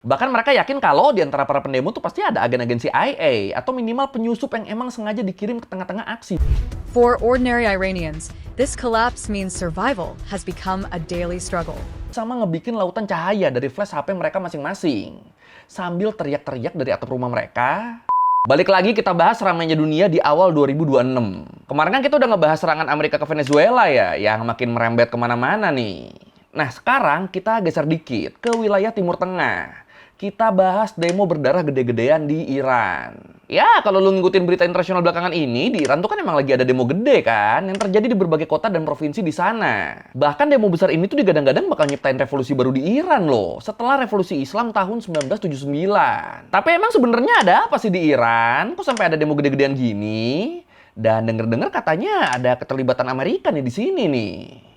Bahkan mereka yakin kalau di antara para pendemo tuh pasti ada agen-agen CIA atau minimal penyusup yang emang sengaja dikirim ke tengah-tengah aksi. For ordinary Iranians, this collapse means survival has become a daily struggle. Sama ngebikin lautan cahaya dari flash HP mereka masing-masing. Sambil teriak-teriak dari atap rumah mereka. Balik lagi kita bahas ramainya dunia di awal 2026. Kemarin kan kita udah ngebahas serangan Amerika ke Venezuela ya, yang makin merembet kemana-mana nih. Nah sekarang kita geser dikit ke wilayah Timur Tengah. Kita bahas demo berdarah gede-gedean di Iran. Ya, kalau lu ngikutin berita internasional belakangan ini, di Iran tuh kan emang lagi ada demo gede kan, yang terjadi di berbagai kota dan provinsi di sana. Bahkan demo besar ini tuh digadang-gadang bakal nyiptain revolusi baru di Iran loh, setelah revolusi Islam tahun 1979. Tapi emang sebenarnya ada apa sih di Iran? Kok sampai ada demo gede-gedean gini? Dan denger-dengar katanya ada keterlibatan Amerika nih di sini nih.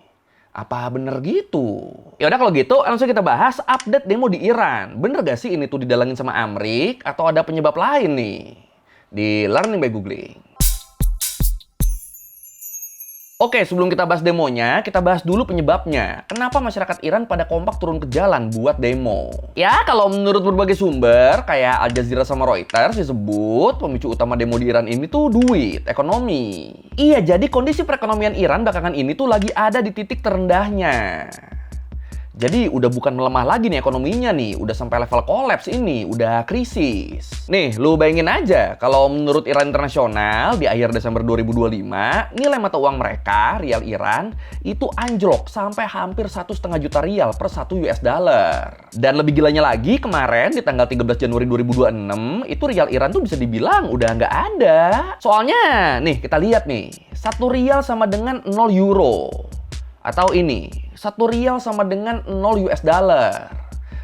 Apa bener gitu? Ya udah kalau gitu langsung kita bahas update demo di Iran. Bener gak sih ini tuh didalangin sama Amrik atau ada penyebab lain nih? Di Learning by Googling. Oke, sebelum kita bahas demonya, kita bahas dulu penyebabnya. Kenapa masyarakat Iran pada kompak turun ke jalan buat demo? Ya, kalau menurut berbagai sumber, kayak Al Jazeera sama Reuters disebut pemicu utama demo di Iran ini tuh duit, ekonomi. Iya, jadi kondisi perekonomian Iran belakangan ini tuh lagi ada di titik terendahnya. Jadi udah bukan melemah lagi nih ekonominya nih, udah sampai level kolaps ini, udah krisis. Nih, lu bayangin aja, kalau menurut Iran Internasional di akhir Desember 2025, nilai mata uang mereka, rial Iran, itu anjlok sampai hampir 1,5 juta rial per 1 US dollar. Dan lebih gilanya lagi, kemarin di tanggal 13 Januari 2026, itu rial Iran tuh bisa dibilang udah nggak ada. Soalnya, nih kita lihat nih, 1 rial sama dengan 0 euro. Atau ini, 1 rial sama dengan 0 US dollar.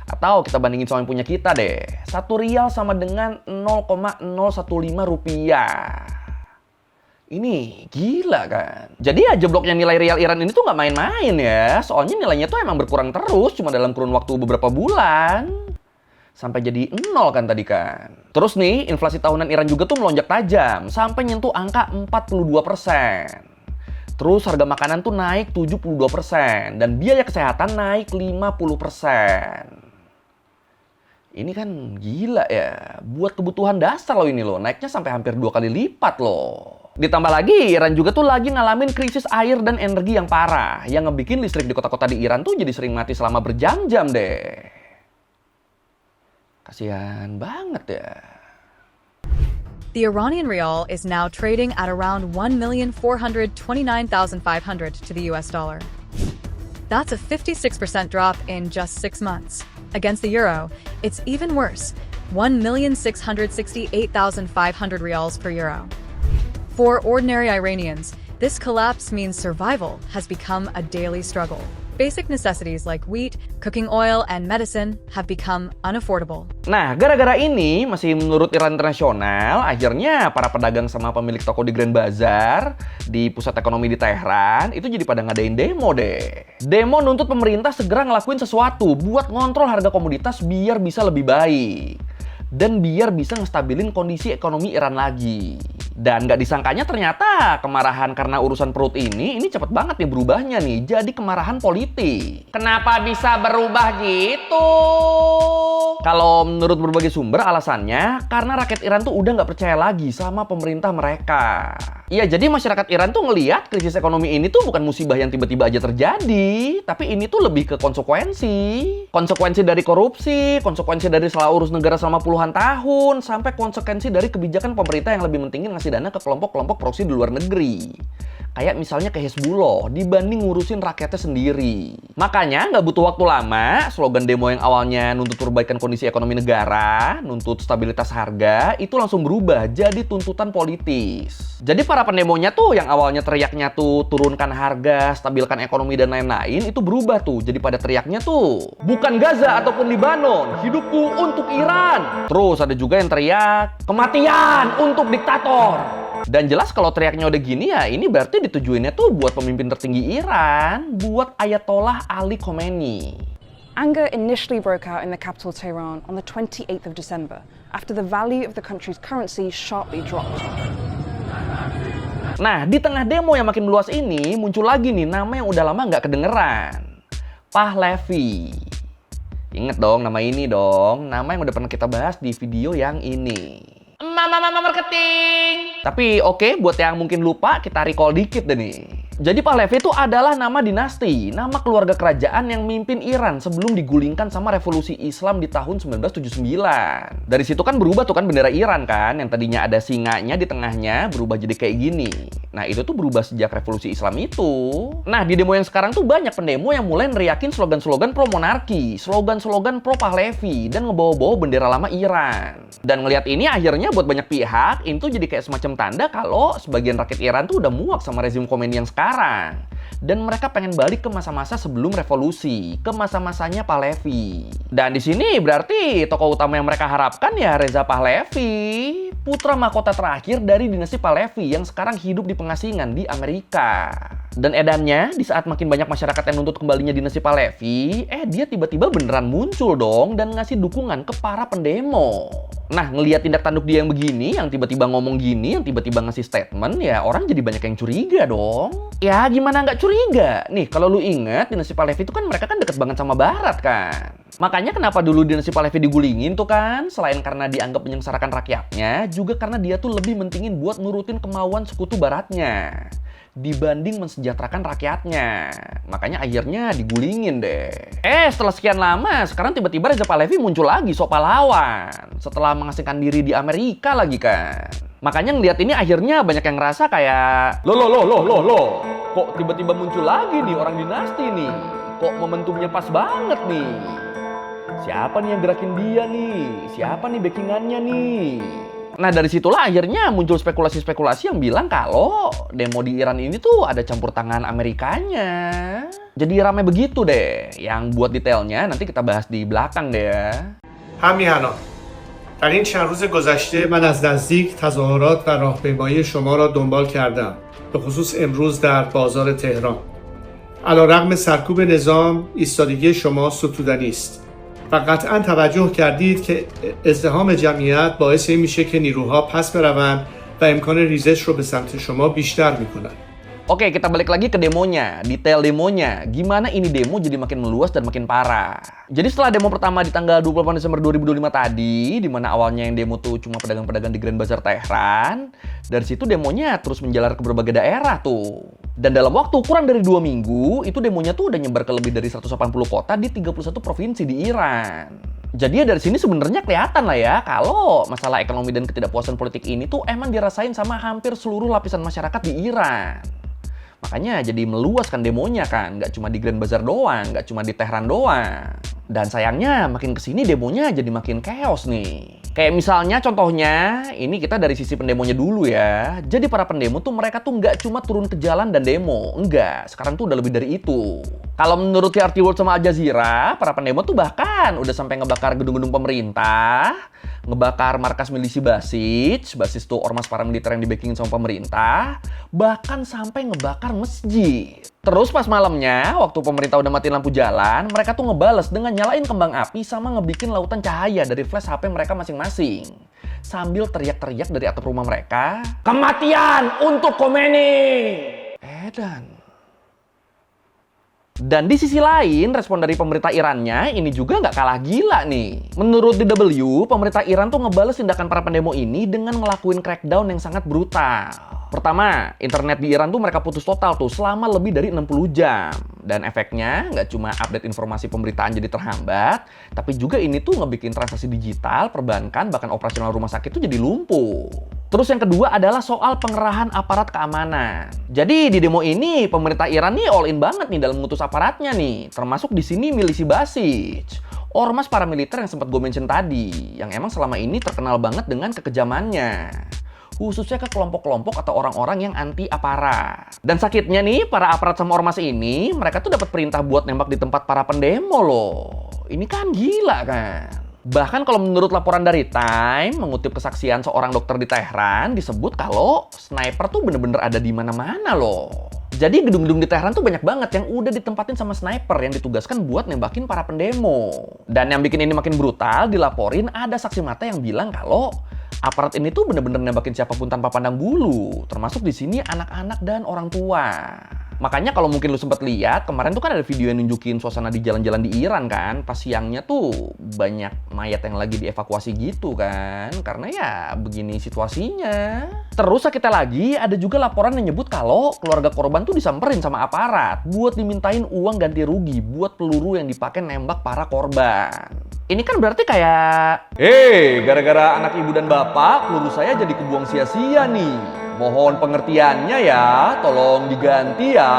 Atau kita bandingin sama yang punya kita deh. 1 rial sama dengan 0,015 rupiah. Ini gila kan? Jadi ya jebloknya nilai rial Iran ini tuh nggak main-main ya. Soalnya nilainya tuh emang berkurang terus cuma dalam kurun waktu beberapa bulan. Sampai jadi 0 kan tadi kan. Terus nih, inflasi tahunan Iran juga tuh melonjak tajam. Sampai nyentuh angka 42%. Terus harga makanan tuh naik 72% dan biaya kesehatan naik 50%. Ini kan gila ya, buat kebutuhan dasar loh ini loh, naiknya sampai hampir 2 kali lipat loh. Ditambah lagi, Iran juga tuh lagi ngalamin krisis air dan energi yang parah, yang ngebikin listrik di kota-kota di Iran tuh jadi sering mati selama berjam-jam deh. Kasihan banget ya. The Iranian rial is now trading at around 1,429,500 to the US dollar. That's a 56% drop in just 6 months. Against the euro, it's even worse, 1,668,500 rials per euro. For ordinary Iranians, this collapse means survival has become a daily struggle. Basic necessities like wheat, cooking oil, and medicine have become unaffordable. Nah, gara-gara ini, masih menurut Iran Internasional, akhirnya para pedagang sama pemilik toko di Grand Bazaar, di pusat ekonomi di Teheran, itu jadi pada ngadain demo deh. Demo nuntut pemerintah segera ngelakuin sesuatu buat ngontrol harga komoditas biar bisa lebih baik. Dan biar bisa ngestabilin kondisi ekonomi Iran lagi. Dan nggak disangkanya ternyata kemarahan karena urusan perut ini cepet banget nih berubahnya nih jadi kemarahan politik. Kenapa bisa berubah gitu? Kalau menurut berbagai sumber alasannya karena rakyat Iran tuh udah nggak percaya lagi sama pemerintah mereka. Iya, jadi masyarakat Iran tuh ngelihat krisis ekonomi ini tuh bukan musibah yang tiba-tiba aja terjadi, tapi ini tuh lebih ke konsekuensi. Konsekuensi dari korupsi, konsekuensi dari salah urus negara selama puluhan tahun, sampai konsekuensi dari kebijakan pemerintah yang lebih mentingin ngasih dana ke kelompok-kelompok proksi di luar negeri. Kayak misalnya ke Hezbollah dibanding ngurusin rakyatnya sendiri. Makanya nggak butuh waktu lama, slogan demo yang awalnya nuntut perbaikan kondisi ekonomi negara, nuntut stabilitas harga, itu langsung berubah jadi tuntutan politis. Jadi para pendemonya tuh yang awalnya teriaknya tuh turunkan harga, stabilkan ekonomi dan lain-lain, itu berubah tuh. Jadi pada teriaknya tuh, bukan Gaza ataupun Libanon, hidupku untuk Iran. Terus ada juga yang teriak, kematian untuk diktator. Dan jelas kalau teriaknya udah gini ya, ini berarti ditujuinnya tuh buat pemimpin tertinggi Iran, buat Ayatollah Ali Khamenei. Anger initially broke out in the capital Tehran on the 28th of December after the value of the country's currency sharply dropped. Nah, di tengah demo yang makin meluas ini, muncul lagi nih nama yang udah lama nggak kedengeran. Pahlavi. Ingat dong nama ini dong, nama yang udah pernah kita bahas di video yang ini. Mama marketing. Tapi oke, buat yang mungkin lupa, kita recall dikit deh nih. Jadi Pahlavi itu adalah nama dinasti, nama keluarga kerajaan yang mimpin Iran sebelum digulingkan sama revolusi Islam di tahun 1979. Dari situ kan berubah tuh kan bendera Iran kan, yang tadinya ada singanya di tengahnya berubah jadi kayak gini. Nah itu tuh berubah sejak revolusi Islam itu. Nah di demo yang sekarang tuh banyak pendemo yang mulai neriakin slogan-slogan pro monarki, slogan-slogan pro Pahlavi, dan ngebawa-bawa bendera lama Iran. Dan ngelihat ini akhirnya buat banyak pihak, ini tuh jadi kayak semacam tanda kalau sebagian rakyat Iran tuh udah muak sama rezim Khomeini yang sekarang. Dan mereka pengen balik ke masa-masa sebelum revolusi, ke masa-masanya Pahlavi. Dan di sini berarti tokoh utama yang mereka harapkan ya Reza Pahlavi, putra mahkota terakhir dari dinasti Pahlavi yang sekarang hidup di pengasingan di Amerika. Dan edannya, di saat makin banyak masyarakat yang nuntut kembalinya dinasti Pahlavi, dia tiba-tiba beneran muncul dong dan ngasih dukungan ke para pendemo. Nah, ngelihat tindak tanduk dia yang begini, yang tiba-tiba ngomong gini, yang tiba-tiba ngasih statement, ya orang jadi banyak yang curiga dong. Ya, gimana nggak curiga? Nih, kalau lu inget, dinasti Pahlavi itu kan mereka kan deket banget sama Barat kan. Makanya kenapa dulu dinasti Pahlavi digulingin tuh kan? Selain karena dianggap menyengsarakan rakyatnya, juga karena dia tuh lebih mentingin buat nurutin kemauan sekutu Baratnya dibanding mensejahterakan rakyatnya. Makanya akhirnya digulingin deh. Setelah sekian lama, sekarang tiba-tiba Reza Pahlavi muncul lagi sok pahlawan. Setelah mengasingkan diri di Amerika lagi kan. Makanya ngeliat ini akhirnya banyak yang ngerasa kayak Loh. Kok tiba-tiba muncul lagi nih orang dinasti nih? Kok momentumnya pas banget nih? Siapa nih yang gerakin dia nih? Siapa nih backingannya nih? Nah dari situlah akhirnya muncul spekulasi-spekulasi yang bilang kalau demo di Iran ini tuh ada campur tangan Amerikanya. Jadi ramai begitu deh. Yang buat detailnya nanti kita bahas di belakang deh ya. همیهنان در این چند روز گذشته من از نزدیک تظاهرات و راهپیمایی شما را دنبال کردم به خصوص امروز در بازار تهران علیرغم سرکوب نظام ایستادگی شما ستودنی است و قطعا توجه کردید که ازدحام جمعیت باعث این میشه که نیروها پس بروند و امکان ریزش رو به سمت شما بیشتر میکنن. Oke, kita balik lagi ke demonya, detail demonya. Gimana ini demo jadi makin meluas dan makin parah. Jadi setelah demo pertama di tanggal 28 Desember 2025 tadi, di mana awalnya yang demo tuh cuma pedagang-pedagang di Grand Bazaar Tehran, dari situ demonya terus menjalar ke berbagai daerah tuh. Dan dalam waktu kurang dari 2 minggu, itu demonya tuh udah nyebar ke lebih dari 180 kota di 31 provinsi di Iran. Jadi ya dari sini sebenarnya kelihatan lah ya kalau masalah ekonomi dan ketidakpuasan politik ini tuh emang dirasain sama hampir seluruh lapisan masyarakat di Iran. Makanya jadi meluas kan demonya kan, nggak cuma di Grand Bazaar doang, nggak cuma di Tehran doang. Dan sayangnya makin kesini demonya jadi makin chaos nih. Kayak misalnya contohnya, ini kita dari sisi pendemonya dulu ya. Jadi para pendemo tuh mereka tuh nggak cuma turun ke jalan dan demo, enggak. Sekarang tuh udah lebih dari itu. Kalau menurut TRT World sama Al Jazeera, para pendemo tuh bahkan udah sampai ngebakar gedung-gedung pemerintah, ngebakar markas milisi basis tuh ormas paramiliter yang dibackingin sama pemerintah, bahkan sampai ngebakar masjid. Terus pas malamnya, waktu pemerintah udah matiin lampu jalan, mereka tuh ngebales dengan nyalain kembang api sama ngebikin lautan cahaya dari flash HP mereka masing-masing. Sambil teriak-teriak dari atap rumah mereka, "Kematian untuk Khomeini!" Dan di sisi lain, respon dari pemerintah Irannya ini juga nggak kalah gila nih. Menurut DW, pemerintah Iran tuh ngebales tindakan para pendemo ini dengan ngelakuin crackdown yang sangat brutal. Pertama, internet di Iran tuh mereka putus total tuh selama lebih dari 60 jam. Dan efeknya nggak cuma update informasi pemberitaan jadi terhambat, tapi juga ini tuh ngebikin transaksi digital, perbankan, bahkan operasional rumah sakit tuh jadi lumpuh. Terus yang kedua adalah soal pengerahan aparat keamanan. Jadi di demo ini pemerintah Iran nih all in banget nih dalam mengutus aparatnya nih, termasuk di sini milisi basis. Ormas paramiliter yang sempat gue mention tadi, yang emang selama ini terkenal banget dengan kekejamannya. Khususnya ke kelompok-kelompok atau orang-orang yang anti aparat. Dan sakitnya nih, para aparat sama ormas ini, mereka tuh dapat perintah buat nembak di tempat para pendemo loh. Ini kan gila kan? Bahkan kalau menurut laporan dari Time, mengutip kesaksian seorang dokter di Tehran, disebut kalau sniper tuh bener-bener ada di mana-mana loh. Jadi gedung-gedung di Tehran tuh banyak banget yang udah ditempatin sama sniper yang ditugaskan buat nembakin para pendemo. Dan yang bikin ini makin brutal, dilaporin ada saksi mata yang bilang kalau aparat ini tuh bener-bener nembakin siapapun tanpa pandang bulu, termasuk di sini anak-anak dan orang tua. Makanya kalau mungkin lu sempat lihat, kemarin tuh kan ada video yang nunjukin suasana di jalan-jalan di Iran kan. Pas siangnya tuh banyak mayat yang lagi dievakuasi gitu kan. Karena ya begini situasinya. Terus sakitnya lagi, ada juga laporan yang nyebut kalau keluarga korban tuh disamperin sama aparat buat dimintain uang ganti rugi buat peluru yang dipakai nembak para korban. Ini kan berarti kayak, gara-gara anak ibu dan bapak, peluru saya jadi kebuang sia-sia nih. Mohon pengertiannya ya, tolong diganti ya.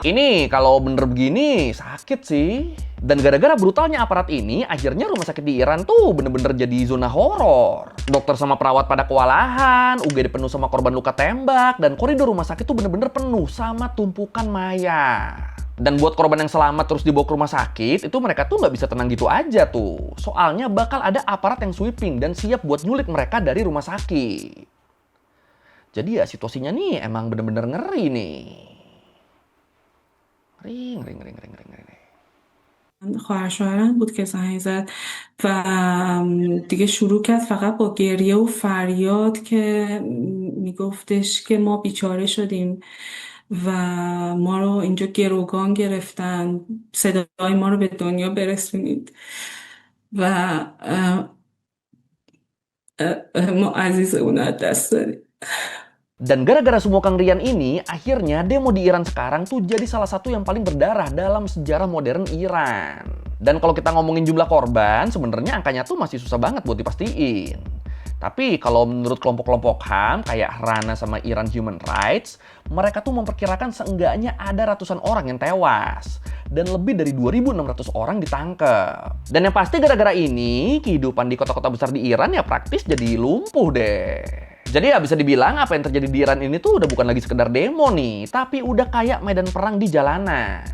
Ini kalau bener begini, sakit sih. Dan gara-gara brutalnya aparat ini, akhirnya rumah sakit di Iran tuh bener-bener jadi zona horor. Dokter sama perawat pada kewalahan, UGD penuh sama korban luka tembak, dan koridor rumah sakit tuh bener-bener penuh sama tumpukan mayat. Dan buat korban yang selamat terus dibawa ke rumah sakit, itu mereka tuh nggak bisa tenang gitu aja tuh. Soalnya bakal ada aparat yang sweeping dan siap buat nyulik mereka dari rumah sakit. Jadi ya situasinya nih emang bener-bener ngeri nih. Ngeri. خواهر شوهرم بود که زنگ زد و دیگه شروع کرد فقط با گریه و فریاد که میگفتش که ما بیچاره شدیم و ما رو اینجا گروگان گرفتن، صدای ما رو به دنیا برسونید و ما عزیز اون از دست دادیم. Dan gara-gara semua kengerian ini, akhirnya demo di Iran sekarang tuh jadi salah satu yang paling berdarah dalam sejarah modern Iran. Dan kalau kita ngomongin jumlah korban, sebenarnya angkanya tuh masih susah banget buat dipastiin. Tapi kalau menurut kelompok-kelompok HAM kayak Rana sama Iran Human Rights, mereka tuh memperkirakan seenggaknya ada ratusan orang yang tewas. Dan lebih dari 2.600 orang ditangkap. Dan yang pasti gara-gara ini, kehidupan di kota-kota besar di Iran ya praktis jadi lumpuh deh. Jadi ya bisa dibilang apa yang terjadi di Iran ini tuh udah bukan lagi sekedar demo nih, tapi udah kayak medan perang di jalanan.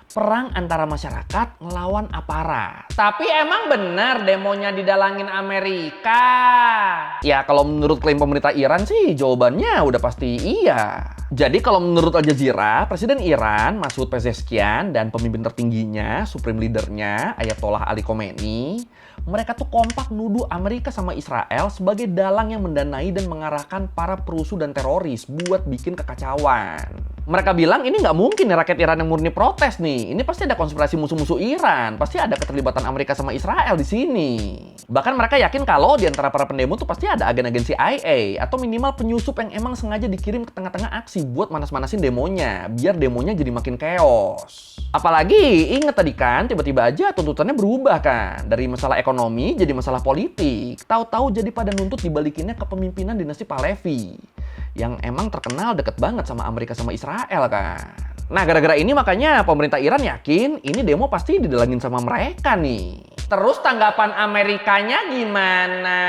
Perang antara masyarakat ngelawan aparat. Tapi emang benar demonya didalangin Amerika? Ya kalau menurut klaim pemerintah Iran sih jawabannya udah pasti iya. Jadi kalau menurut Al Jazeera, Presiden Iran Masoud Pezeshkian dan pemimpin tertingginya, Supreme Leadernya Ayatollah Ali Khomeini, mereka tuh kompak nuduh Amerika sama Israel sebagai dalang yang mendanai dan mengarahkan para perusuh dan teroris buat bikin kekacauan. Mereka bilang ini nggak mungkin nih rakyat Iran yang murni protes nih. Ini pasti ada konspirasi musuh-musuh Iran. Pasti ada keterlibatan Amerika sama Israel di sini. Bahkan mereka yakin kalau di antara para pendemo tuh pasti ada agen-agen CIA atau minimal penyusup yang emang sengaja dikirim ke tengah-tengah aksi buat manas-manasin demonya, biar demonya jadi makin chaos. Apalagi inget tadi kan tiba-tiba aja tuntutannya berubah kan dari masalah ekonomi jadi masalah politik. Tahu-tahu jadi pada nuntut dibalikinnya ke pemimpinan dinasti Pahlavi yang emang terkenal deket banget sama Amerika sama Israel kan. Nah gara-gara ini makanya pemerintah Iran yakin ini demo pasti didalangin sama mereka nih. Terus tanggapan Amerikanya gimana?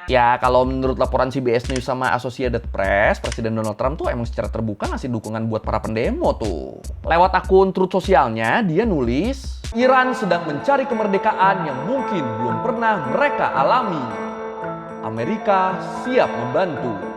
Ya kalau menurut laporan CBS News sama Associated Press, Presiden Donald Trump tuh emang secara terbuka ngasih dukungan buat para pendemo tuh. Lewat akun Truth Socialnya dia nulis, Iran sedang mencari kemerdekaan yang mungkin belum pernah mereka alami. Amerika siap membantu.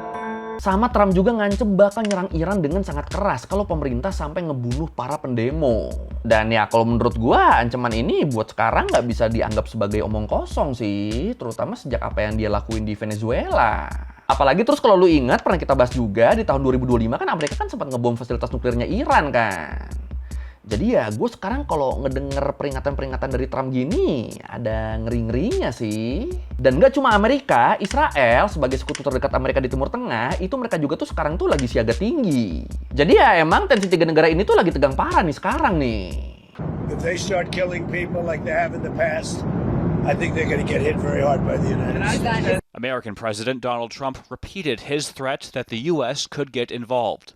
Sama Trump juga ngancem bakal nyerang Iran dengan sangat keras kalau pemerintah sampai ngebunuh para pendemo. Dan ya kalau menurut gua ancaman ini buat sekarang nggak bisa dianggap sebagai omong kosong sih. Terutama sejak apa yang dia lakuin di Venezuela. Apalagi terus kalau lu ingat pernah kita bahas juga di tahun 2025 kan Amerika kan sempat ngebom fasilitas nuklirnya Iran kan. Jadi ya gue sekarang kalau ngedenger peringatan-peringatan dari Trump gini ada ngeri-ngerinya sih. Dan gak cuma Amerika, Israel sebagai sekutu terdekat Amerika di Timur Tengah itu mereka juga tuh sekarang tuh lagi siaga tinggi. Jadi ya emang tensi tiga negara ini tuh lagi tegang parah nih sekarang nih. If they start killing people like they have in the past, I think they're going to get hit very hard by the United States. American President Donald Trump repeated his threat that the U.S. could get involved.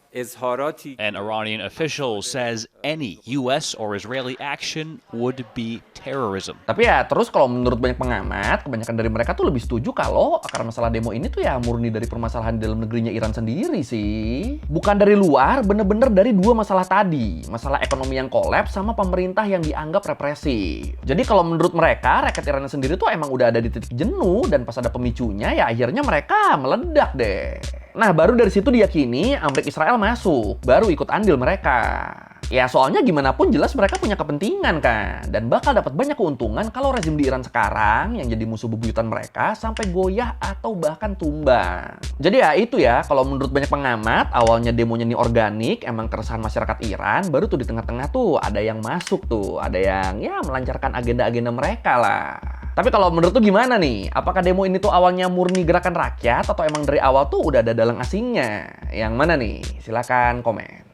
An Iranian official says any U.S. or Israeli action would be terrorism. Tapi ya terus kalau menurut banyak pengamat, kebanyakan dari mereka tuh lebih setuju kalau akar masalah demo ini tuh ya murni dari permasalahan di dalam negerinya Iran sendiri sih. Bukan dari luar, bener-bener dari dua masalah tadi. Masalah ekonomi yang kolaps sama pemerintah yang dianggap represif. Jadi kalau menurut mereka, rakyat Iran sendiri tuh emang udah ada di titik jenuh dan pas ada pemicunya ya akhirnya mereka meledak deh. Nah baru dari situ diyakini Amerika Israel masuk, baru ikut andil mereka. Ya soalnya gimana pun jelas mereka punya kepentingan kan. Dan bakal dapat banyak keuntungan kalau rezim di Iran sekarang yang jadi musuh bebuyutan mereka sampai goyah atau bahkan tumbang. Jadi ya itu ya, kalau menurut banyak pengamat, awalnya demonya ini organik, emang keresahan masyarakat Iran, baru tuh di tengah-tengah tuh ada yang masuk tuh, ada yang ya melancarkan agenda-agenda mereka lah. Tapi kalau menurut tuh gimana nih? Apakah demo ini tuh awalnya murni gerakan rakyat atau emang dari awal tuh udah ada dalang asingnya? Yang mana nih? Silakan komen.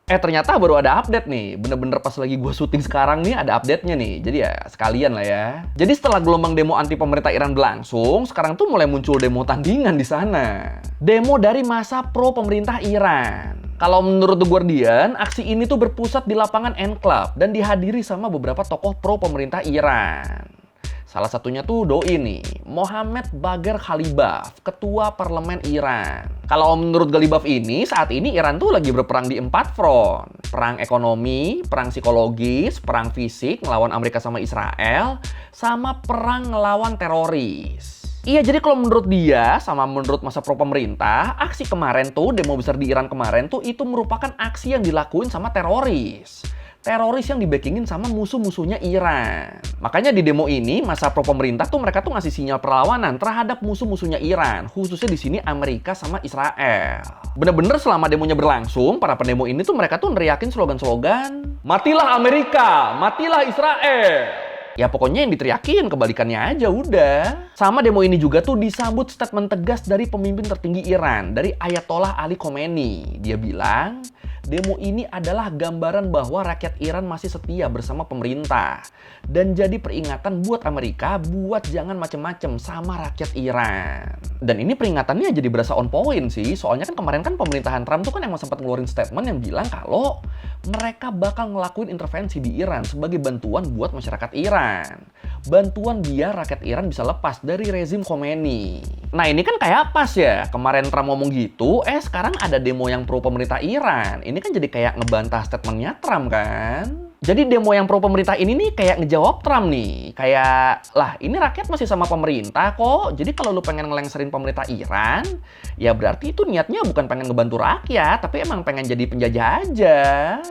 Ternyata baru ada update nih. Bener-bener pas lagi gue syuting sekarang nih ada update-nya nih. Jadi ya sekalian lah ya. Jadi setelah gelombang demo anti pemerintah Iran berlangsung, sekarang tuh mulai muncul demo tandingan di sana. Demo dari masa pro pemerintah Iran. Kalau menurut The Guardian, aksi ini tuh berpusat di lapangan Enclave dan dihadiri sama beberapa tokoh pro pemerintah Iran. Salah satunya tuh doi nih, Mohammad Bagher Ghalibaf, ketua parlemen Iran. Kalau menurut Ghalibaf ini, saat ini Iran tuh lagi berperang di 4 front. Perang ekonomi, perang psikologis, perang fisik melawan Amerika sama Israel, sama perang ngelawan teroris. Iya, jadi kalau menurut dia, sama menurut masa pro pemerintah, aksi kemarin tuh, demo besar di Iran kemarin tuh, itu merupakan aksi yang dilakuin sama teroris. Teroris yang dibackingin sama musuh-musuhnya Iran. Makanya di demo ini, masa pro pemerintah tuh mereka tuh ngasih sinyal perlawanan terhadap musuh-musuhnya Iran. Khususnya di sini Amerika sama Israel. Bener-bener selama demonya berlangsung, para pendemo ini tuh mereka tuh neriakin slogan-slogan, "Matilah Amerika, matilah Israel." Ya pokoknya yang diteriakin kebalikannya aja udah. Sama demo ini juga tuh disambut statement tegas dari pemimpin tertinggi Iran, dari Ayatollah Ali Khomeini. Dia bilang, demo ini adalah gambaran bahwa rakyat Iran masih setia bersama pemerintah. Dan jadi peringatan buat Amerika buat jangan macem-macem sama rakyat Iran. Dan ini peringatannya jadi berasa on point sih. Soalnya kan kemarin kan pemerintahan Trump tuh kan emang sempat ngeluarin statement yang bilang kalau mereka bakal ngelakuin intervensi di Iran sebagai bantuan buat masyarakat Iran. Bantuan biar rakyat Iran bisa lepas dari rezim Khomeini. Nah ini kan kayak pas ya, kemarin Trump ngomong gitu, sekarang ada demo yang pro pemerintah Iran. Ini kan jadi kayak ngebantah statementnya Trump kan. Jadi demo yang pro pemerintah ini nih kayak ngejawab Trump nih. Kayak, lah ini rakyat masih sama pemerintah kok. Jadi kalau lu pengen ngelengserin pemerintah Iran, ya berarti itu niatnya bukan pengen ngebantu rakyat, tapi emang pengen jadi penjajah aja.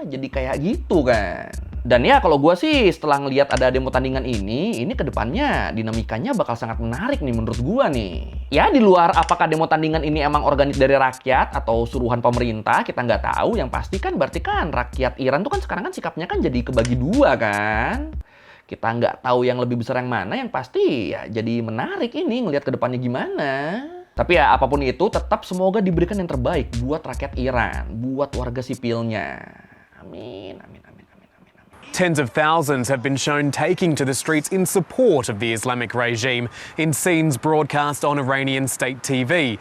Jadi kayak gitu kan. Dan ya kalau gue sih setelah ngelihat ada demo tandingan ini kedepannya dinamikanya bakal sangat menarik nih menurut gue nih. Ya di luar apakah demo tandingan ini emang organik dari rakyat atau suruhan pemerintah, kita nggak tahu. Yang pasti kan berarti kan rakyat Iran tuh kan sekarang kan sikapnya kan jadi kebagi dua kan. Kita nggak tahu yang lebih besar yang mana, yang pasti ya jadi menarik ini ngelihat kedepannya gimana. Tapi ya apapun itu tetap semoga diberikan yang terbaik buat rakyat Iran, buat warga sipilnya. Amin, amin, amin. Tens of thousands have been shown taking to the streets in support of the Islamic regime in scenes broadcast on Iranian state TV.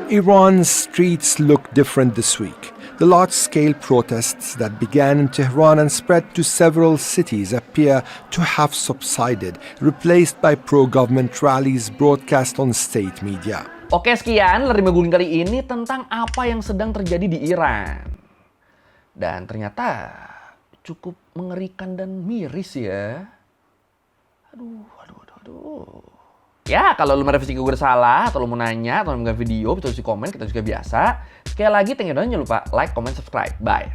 Iran's streets look different this week. The large-scale protests that began in Tehran and spread to several cities appear to have subsided, replaced by pro-government rallies broadcast on state media. Oke, sekian Lerima Guling kali ini tentang apa yang sedang terjadi di Iran. Dan ternyata cukup mengerikan dan miris ya. Aduh. Ya, kalau lu merevisi gue salah, atau lu mau nanya, atau mau video, bisa tulis di komen, kita juga biasa. Sekali lagi, thank you, jangan lupa like, comment, subscribe. Bye.